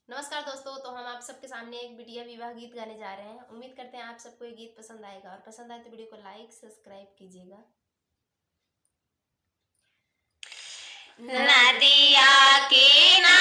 नमस्कार दोस्तों, तो हम आप सबके सामने एक बिटिया विवाह गीत गाने जा रहे हैं। उम्मीद करते हैं आप सबको ये गीत पसंद आएगा और पसंद आए तो वीडियो को लाइक सब्सक्राइब कीजिएगा। नदिया किनारे